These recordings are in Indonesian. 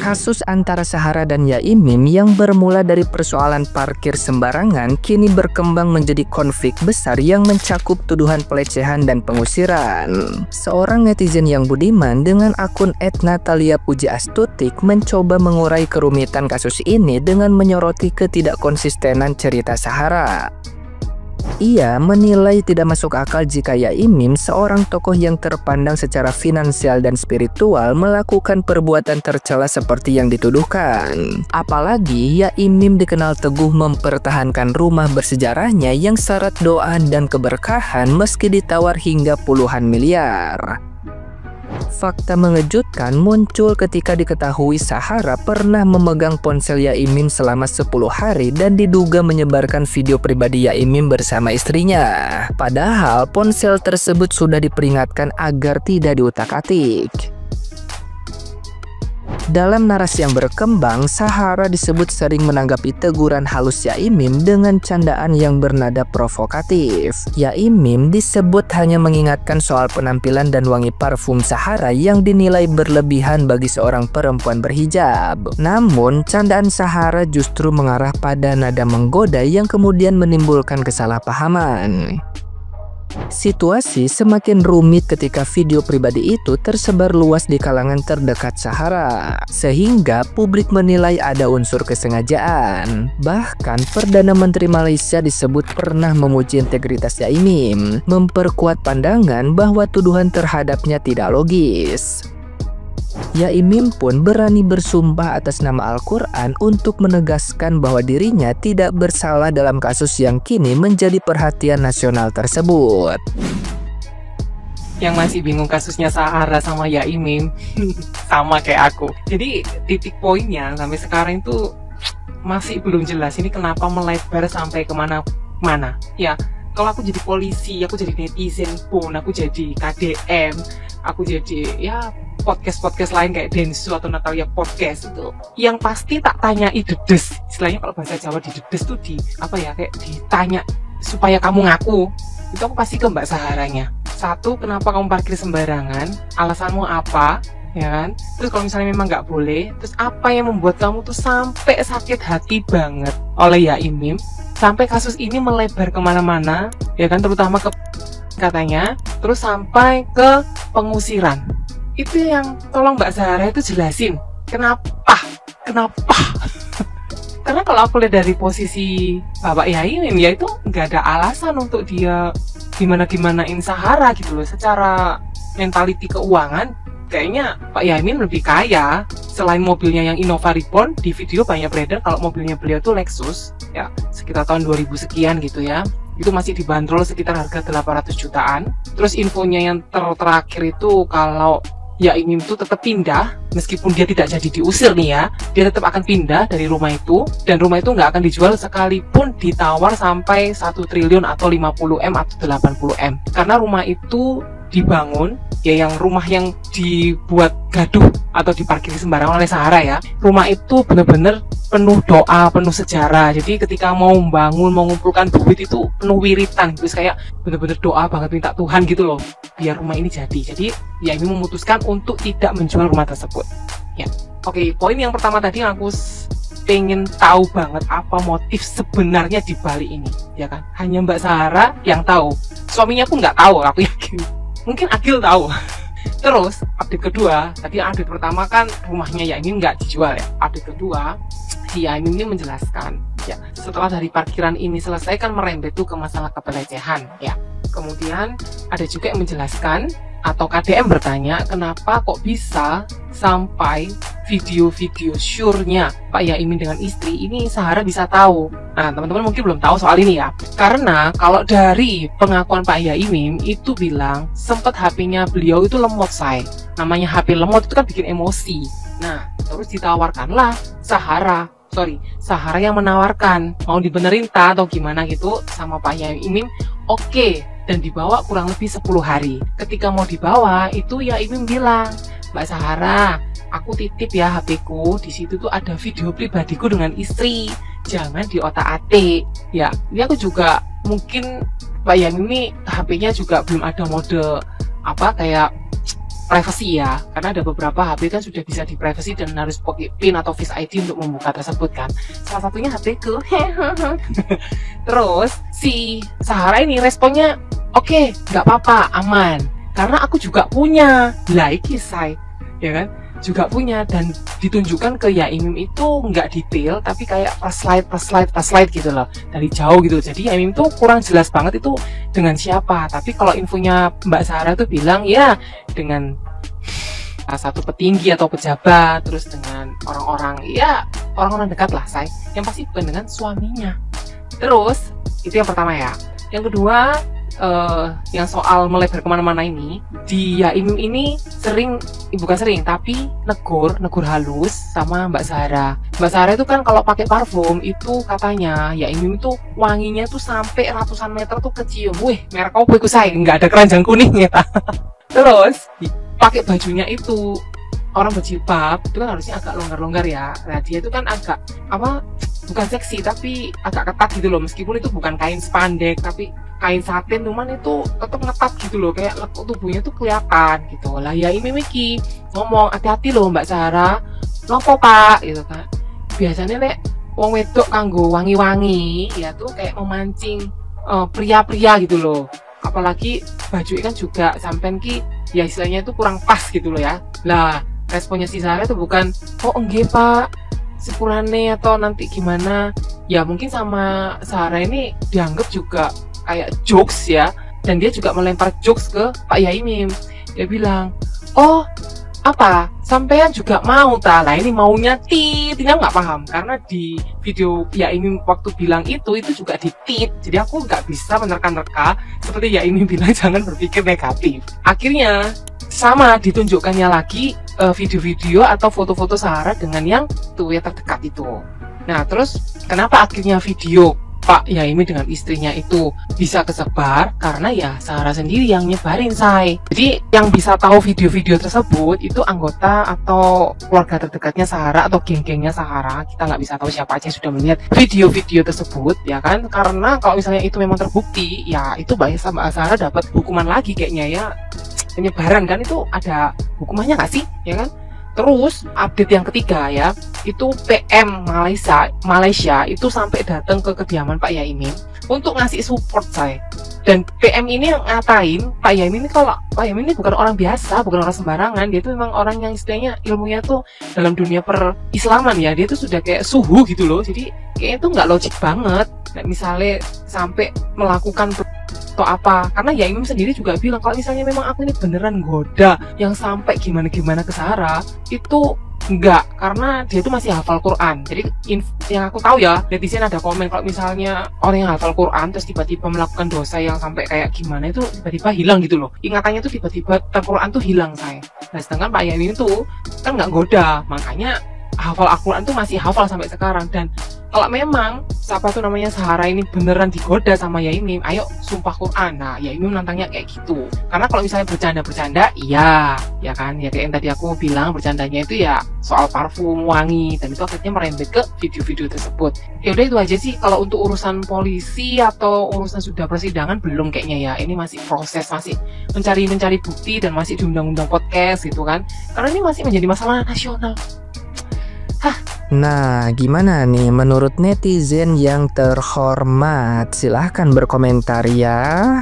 Kasus antara Sahara dan Yaimim yang bermula dari persoalan parkir sembarangan kini berkembang menjadi konflik besar yang mencakup tuduhan pelecehan dan pengusiran. Seorang netizen yang budiman dengan akun @natalia_pujiastutik mencoba mengurai kerumitan kasus ini dengan menyoroti ketidakkonsistenan cerita Sahara. Ia menilai tidak masuk akal jika Yaimim, seorang tokoh yang terpandang secara finansial dan spiritual, melakukan perbuatan tercela seperti yang dituduhkan. Apalagi Yaimim dikenal teguh mempertahankan rumah bersejarahnya yang syarat doa dan keberkahan meski ditawar hingga puluhan miliar. Fakta mengejutkan muncul ketika diketahui Sahara pernah memegang ponsel Yaimim selama 10 hari dan diduga menyebarkan video pribadi Yaimim bersama istrinya. Padahal ponsel tersebut sudah diperingatkan agar tidak diutak-atik. Dalam narasi yang berkembang, Sahara disebut sering menanggapi teguran halus Yaimim dengan candaan yang bernada provokatif. Yaimim disebut hanya mengingatkan soal penampilan dan wangi parfum Sahara yang dinilai berlebihan bagi seorang perempuan berhijab. Namun, candaan Sahara justru mengarah pada nada menggoda yang kemudian menimbulkan kesalahpahaman. Situasi semakin rumit ketika video pribadi itu tersebar luas di kalangan terdekat Sahara, sehingga publik menilai ada unsur kesengajaan. Bahkan Perdana Menteri Malaysia disebut pernah memuji integritas Yaimim, memperkuat pandangan bahwa tuduhan terhadapnya tidak logis. Yaimim pun berani bersumpah atas nama Al-Quran untuk menegaskan bahwa dirinya tidak bersalah dalam kasus yang kini menjadi perhatian nasional tersebut. Yang masih bingung kasusnya Sahara sama Yaimim sama kayak aku. Jadi titik poinnya sampai sekarang itu masih belum jelas ini kenapa melebar sampai kemana-mana. Ya, kalau aku jadi polisi, aku jadi netizen pun, aku jadi KDM, aku jadi ya podcast lain kayak Densu atau Natalia Podcast itu, yang pasti tak tanya dedes. Istilahnya kalau bahasa Jawa dedes tuh kayak ditanya supaya kamu ngaku. Itu aku pasti ke Mbak Saharanya. Satu, kenapa kamu parkir sembarangan? Alasanmu apa? Ya kan? Terus kalau misalnya memang nggak boleh, terus apa yang membuat kamu tuh sampai sakit hati banget oleh Yaimim sampai kasus ini melebar kemana-mana, ya kan? Terutama ke katanya, terus sampai ke pengusiran. Itu yang tolong Mbak Zahara itu jelasin kenapa karena kalau aku lihat dari posisi Bapak Yaimim, ya itu nggak ada alasan untuk dia gimanain Sahara gitu loh. Secara mentality keuangan kayaknya Pak Yaimim lebih kaya. Selain mobilnya yang Innova Reborn, di video banyak beredar kalau mobilnya beliau tuh Lexus ya, sekitar tahun 2000 sekian gitu ya. Itu masih dibanderol sekitar harga 800 jutaan. Terus infonya yang terakhir itu kalau Yaimim itu tetap pindah, meskipun dia tidak jadi diusir nih ya, dia tetap akan pindah dari rumah itu, dan rumah itu nggak akan dijual sekalipun ditawar sampai 1 triliun atau 50M atau 80M. Karena rumah itu dibangun, ya yang rumah yang dibuat gaduh atau diparkir sembarangan oleh Sahara ya, rumah itu benar-benar penuh doa, penuh sejarah. Jadi ketika mau membangun, mau mengumpulkan duit itu penuh wiritan, terus kayak benar-benar doa banget minta Tuhan gitu loh, biar rumah ini jadi. Jadi ya ini memutuskan untuk tidak menjual rumah tersebut. Ya, oke. Poin yang pertama tadi aku pengen tahu banget apa motif sebenarnya di balik ini, ya kan? Hanya Mbak Sahara yang tahu. Suaminya pun nggak tahu, aku yakin. Mungkin Agil tahu. Terus update kedua, tadi update pertama kan rumahnya Yaimim nggak dijual ya. Update kedua, si Yaimim ini menjelaskan ya, setelah dari parkiran ini selesai kan merembet tuh ke masalah kepelecehan ya. Kemudian ada juga yang menjelaskan atau KDM bertanya kenapa kok bisa sampai video-video syurnya Pak Yaimim dengan istri ini Sahara bisa tahu. Nah, teman-teman mungkin belum tahu soal ini ya. Karena kalau dari pengakuan Pak Yaimim itu bilang sempat HP-nya beliau itu lemot, namanya HP lemot itu kan bikin emosi. Nah, terus ditawarkanlah Sahara yang menawarkan mau dibenerin atau gimana gitu sama Pak Yaimim. Oke, dan dibawa kurang lebih 10 hari. Ketika mau dibawa itu Yaimim bilang, Mbak Sahara, aku titip ya HP-ku, di situ tuh ada video pribadiku dengan istri, jangan diotak-atik. Ya, ini aku juga mungkin Pak Yaimim ini HP-nya juga belum ada mode kayak privacy ya, karena ada beberapa HP kan sudah bisa di privacy dan harus pakai PIN atau Face ID untuk membuka tersebut kan. Salah satunya HP ku. Terus si Sahara ini responnya oke, nggak apa-apa, aman, karena aku juga punya say, ya kan, juga punya. Dan ditunjukkan ke Yaimim itu nggak detail, tapi kayak pas slide gitu loh, dari jauh gitu. Jadi Yaimim tuh kurang jelas banget itu dengan siapa. Tapi kalau infonya Mbak Sarah tuh bilang ya dengan satu petinggi atau pejabat, terus dengan orang-orang dekat lah say, yang pasti bukan dengan suaminya. Terus itu yang pertama ya. Yang kedua, yang soal melebar kemana-mana ini, di Yaimim ini bukan sering tapi negur halus sama Mbak Sarah. Mbak Sarah itu kan kalau pakai parfum itu katanya Yaimim itu wanginya tuh sampai ratusan meter tuh kecium. Wih, merek apa itu say, nggak ada keranjang kuningnya. Terus pakai bajunya itu, orang berjilbab itu kan harusnya agak longgar-longgar ya. Nah dia itu kan agak bukan seksi tapi agak ketat gitu loh, meskipun itu bukan kain spandek tapi kain satin, cuman itu tetap ngetat gitu loh, kayak lekuk tubuhnya tuh kelihatan gitu lah. Ya ini Miki ngomong hati-hati loh Mbak Sarah, nopo pak gitu kan. Biasanya nek wong wedok kanggo wangi-wangi ya tuh kayak memancing pria-pria gitu loh, apalagi baju kan juga sampean ki ya istilahnya itu kurang pas gitu loh ya. Lah responnya si Sarah itu bukan oh enggak pak sepurane atau nanti gimana ya, mungkin sama Sarah ini dianggap juga kayak jokes ya, dan dia juga melempar jokes ke Pak Yaimim. Dia bilang, oh apa sampean juga mau ta? Lah ini maunya Tina nggak paham, karena di video Yaimim waktu bilang itu juga ditit, jadi aku nggak bisa menerka-nerka. Seperti Yaimim bilang jangan berpikir negatif. Akhirnya sama ditunjukkannya lagi video-video atau foto-foto Sarah dengan yang tuh ya terdekat itu. Nah terus kenapa akhirnya video Pak Yaimim dengan istrinya itu bisa kesebar? Karena ya Sarah sendiri yang nyebarin say. Jadi yang bisa tahu video-video tersebut itu anggota atau keluarga terdekatnya Sarah atau geng-gengnya Sarah. Kita nggak bisa tahu siapa aja yang sudah melihat video-video tersebut ya kan. Karena kalau misalnya itu memang terbukti ya itu Mbak Sarah dapat hukuman lagi kayaknya ya. Penyebaran kan itu ada hukumannya nggak sih ya kan. Terus update yang ketiga ya, itu PM Malaysia itu sampai datang ke kediaman Pak Yaimim untuk ngasih support saya. Dan PM ini yang ngatain Pak Yaimim ini, kalau Pak Yaimim ini bukan orang biasa, bukan orang sembarangan. Dia itu memang orang yang istilahnya ilmunya tuh dalam dunia perislaman ya, dia tuh sudah kayak suhu gitu loh. Jadi kayaknya tuh nggak logik banget. Nah, misalnya sampai melakukan atau apa, karena Yaimim sendiri juga bilang kalau misalnya memang aku ini beneran goda yang sampai gimana ke Sarah itu enggak, karena dia itu masih hafal Quran. Jadi yang aku tahu ya, netizen ada komen kalau misalnya orang yang hafal Quran terus tiba-tiba melakukan dosa yang sampai kayak gimana itu tiba-tiba hilang gitu loh, ingatannya tuh tiba-tiba Quran tuh hilang saya. Nah sedangkan Pak Yaimim itu kan nggak goda, makanya hafal Al-Quran tuh masih hafal sampai sekarang. Dan kalau memang siapa tuh namanya Sahara ini beneran digoda sama Yaimim, ayo sumpah Quran. Nah Yaimim nantangnya kayak gitu. Karena kalau misalnya bercanda iya ya kan, ya kayak yang tadi aku bilang, bercandanya itu ya soal parfum wangi, dan itu akhirnya merembet ke video-video tersebut. Ya udah itu aja sih. Kalau untuk urusan polisi atau urusan sudah persidangan belum kayaknya ya, ini masih proses, masih mencari bukti dan masih di undang-undang podcast gitu kan, karena ini masih menjadi masalah nasional. Nah, gimana nih menurut netizen yang terhormat? Silahkan berkomentar ya.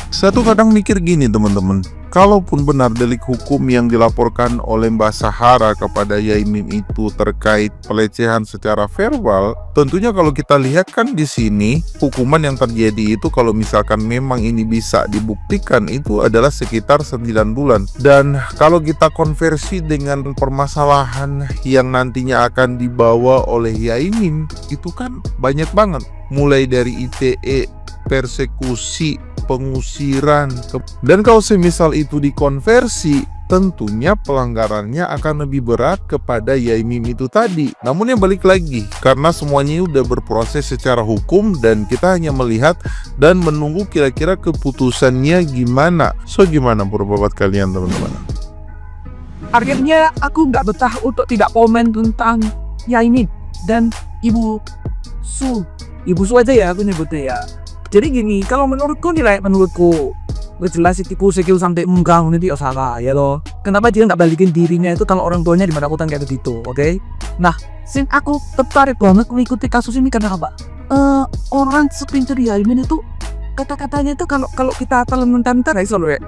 Satu kadang mikir gini teman-teman, kalaupun benar delik hukum yang dilaporkan oleh Mbak Sahara kepada Yaimim itu terkait pelecehan secara verbal, tentunya kalau kita lihat kan di sini hukuman yang terjadi itu kalau misalkan memang ini bisa dibuktikan itu adalah sekitar 9 bulan. Dan kalau kita konversi dengan permasalahan yang nantinya akan dibawa oleh Yaimim, itu kan banyak banget, mulai dari ITE, persekusi, pengusiran, dan kalau semisal itu dikonversi, tentunya pelanggarannya akan lebih berat kepada Yaimim itu tadi. Namun yang balik lagi, karena semuanya udah berproses secara hukum dan kita hanya melihat dan menunggu kira-kira keputusannya gimana. So gimana pendapat kalian teman-teman? Akhirnya aku nggak betah untuk tidak komen tentang Yaimim dan Ibu Su aja ya aku nyebutnya ya. Jadi gini, kalau menurutku jelas tipu sekil sampai enggang nanti ya salah ya loh. Kenapa dia nggak balikin dirinya itu kalau orang tuanya dimarakutan kayak begitu, oke? Nah, sing aku tertarik banget mengikuti kasus ini karena apa? Orang sepinter Yaimin itu kata-katanya itu kalau kita telan-telan ya,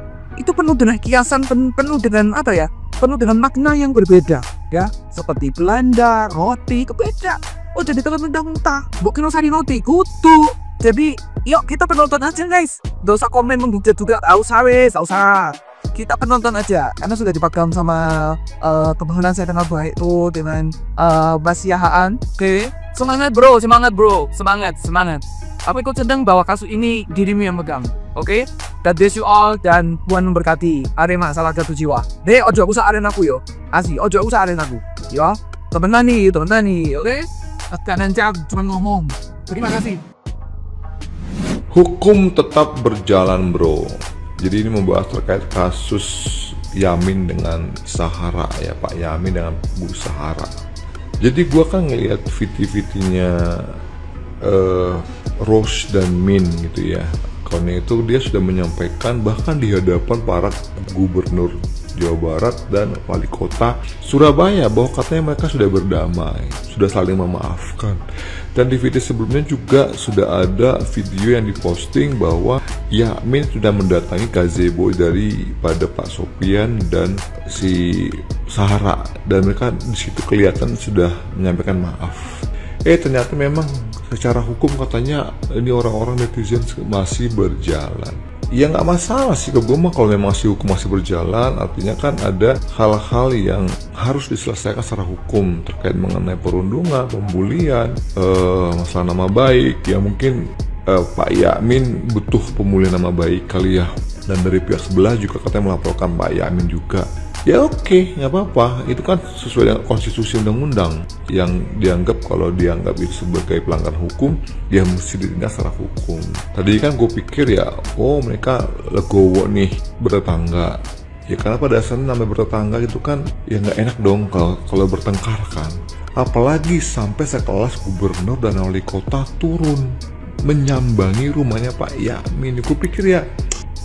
itu penuh dengan kiasan, penuh dengan apa ya? Penuh dengan makna yang berbeda, ya. Seperti Belanda, roti, kebeda. Oh jadi mentah-mentah, bukan sari roti, kutu. Jadi yuk kita penonton aja guys. Gak usah komen menghujat juga, gak usah. Kita penonton aja, karena sudah dipegang sama kebahagiaan saya dengan baik tuh dengan Mas Yahaan. Oke, semangat bro, semangat. Aku ikut sedang bawa kasus ini dirimu yang megang. Oke, God bless you all dan Tuhan memberkati. Arema salah satu jiwa. Ojo usah aren aku yo. Asih, ojo usah aren aku. Yo, temenan nih, oke? Kanan cuma ngomong. Terima kasih. Hukum tetap berjalan bro. Jadi ini membahas terkait kasus Yamin dengan Sahara ya, Pak Yamin dengan Bu Sahara. Jadi gua kan ngeliat video-videonya Rose dan Min gitu ya. Karena itu dia sudah menyampaikan bahkan di hadapan para gubernur Jawa Barat dan wali kota Surabaya bahwa katanya mereka sudah berdamai, sudah saling memaafkan. Dan di video sebelumnya juga sudah ada video yang diposting bahwa Yamin sudah mendatangi gazebo daripada Pak Sofian dan si Sahara dan mereka di situ kelihatan sudah menyampaikan maaf. Ternyata memang secara hukum katanya ini orang-orang netizen masih berjalan. Ya nggak masalah sih ke gue mah kalau memang hukum masih berjalan, artinya kan ada hal-hal yang harus diselesaikan secara hukum terkait mengenai perundungan, pembulian, masalah nama baik. Ya mungkin Pak Yamin butuh pemulihan nama baik kali ya, dan dari pihak sebelah juga katanya melaporkan Pak Yamin juga. Ya oke, nggak apa-apa, itu kan sesuai dengan konstitusi undang-undang yang dianggap kalau dianggap itu sebagai pelanggaran hukum, dia mesti ditindak secara hukum. Tadi kan gue pikir ya, oh mereka legowo nih bertetangga. Ya karena pada dasarnya namanya bertetangga itu kan ya nggak enak dong kalau bertengkar kan. Apalagi sampai sekelas gubernur dan wali kota turun menyambangi rumahnya Pak Yamin. Gue pikir ya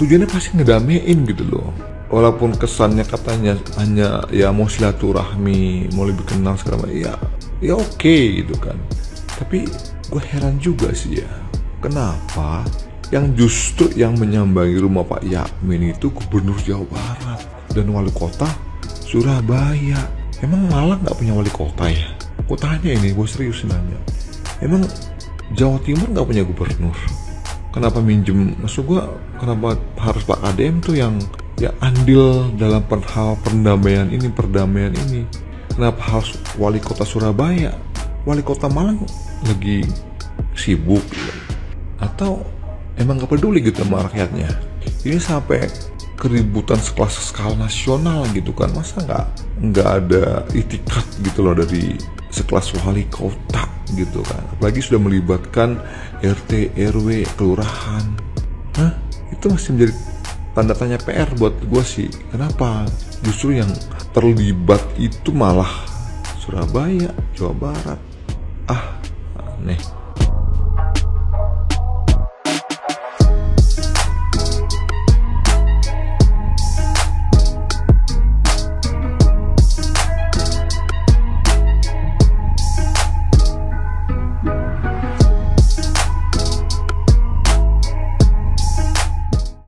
tujuannya pasti ngedamein gitu loh. Walaupun kesannya katanya hanya ya mau silaturahmi, mau lebih kenal segala macam, ya oke gitu kan. Tapi gue heran juga sih ya, kenapa yang justru yang menyambangi rumah Pak Yamin itu gubernur Jawa Barat dan wali kota Surabaya. Emang Malang nggak punya wali kota ya? Gue tanya ini, gue serius nanya. Emang Jawa Timur nggak punya gubernur? Kenapa minjem? Maksud gue kenapa harus Pak ADM tuh yang ya andil dalam hal perdamaian ini? Kenapa harus wali kota Surabaya? Wali kota Malang lagi sibuk gitu. Atau emang gak peduli gitu sama rakyatnya? Ini sampai keributan sekelas skala nasional gitu kan, masa nggak ada itikat gitu loh dari sekelas wali kota gitu kan, apalagi sudah melibatkan RT, RW, kelurahan. Itu masih menjadi tanda tanya PR buat gue sih. Kenapa justru yang terlibat itu malah Surabaya, Jawa Barat? Aneh.